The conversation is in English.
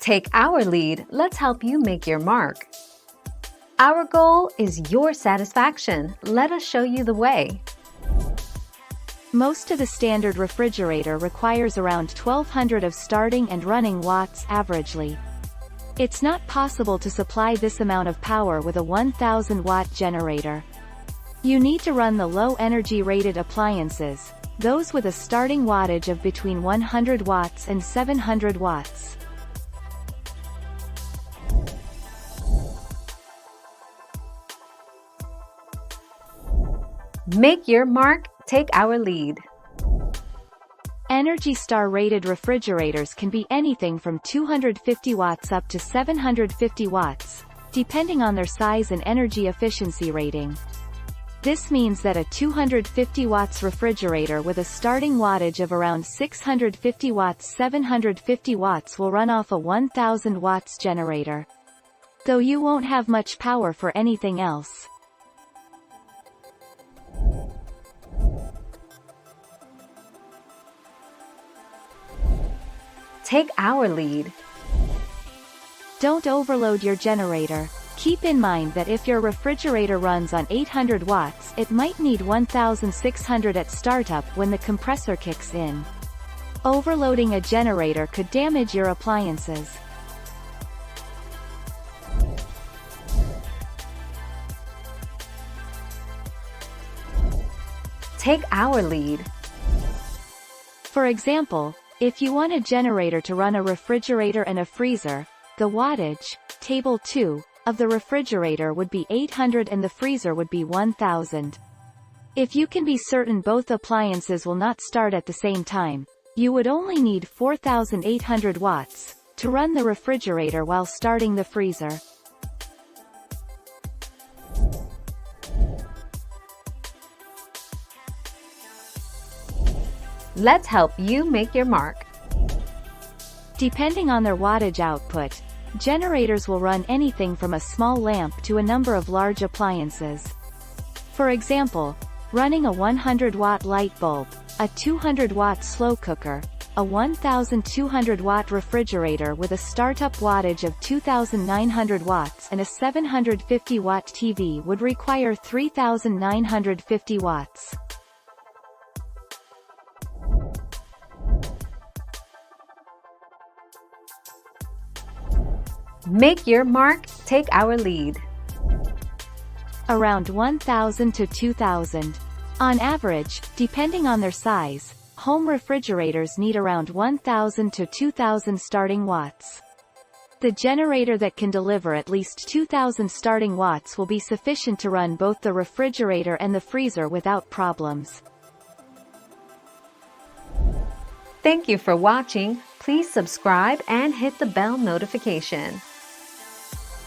Take our lead, let's help you make your mark. Our goal is your satisfaction. Let us show you the way. Most of the standard refrigerator requires around 1200 of starting and running watts averagely. It's not possible to supply this amount of power with a 1000-watt generator. You need to run the low-energy rated appliances, those with a starting wattage of between 100 watts and 700 watts. Make your mark, take our lead. Energy Star rated refrigerators can be anything from 250 watts up to 750 watts, depending on their size and energy efficiency rating. This means that a 250 watts refrigerator with a starting wattage of around 650 watts 750 watts will run off a 1000 watts generator. Though you won't have much power for anything else. Take our lead. Don't overload your generator. Keep in mind that if your refrigerator runs on 800 watts, it might need 1600 at startup when the compressor kicks in. Overloading a generator could damage your appliances. Take our lead. For example, if you want a generator to run a refrigerator and a freezer, the wattage, table 2, of the refrigerator would be 800 and the freezer would be 1000. If you can be certain both appliances will not start at the same time, you would only need 4800 watts to run the refrigerator while starting the freezer. Let's help you make your mark. Depending on their wattage output, generators will run anything from a small lamp to a number of large appliances. For example, running a 100-watt light bulb, a 200-watt slow cooker, a 1200-watt refrigerator with a startup wattage of 2900 watts and a 750-watt TV would require 3950 watts. Make your mark, take our lead. Around 1000 to 2000. On average, depending on their size, home refrigerators need around 1000 to 2000 starting watts. The generator that can deliver at least 2000 starting watts will be sufficient to run both the refrigerator and the freezer without problems. Thank you for watching. Please subscribe and hit the bell notification.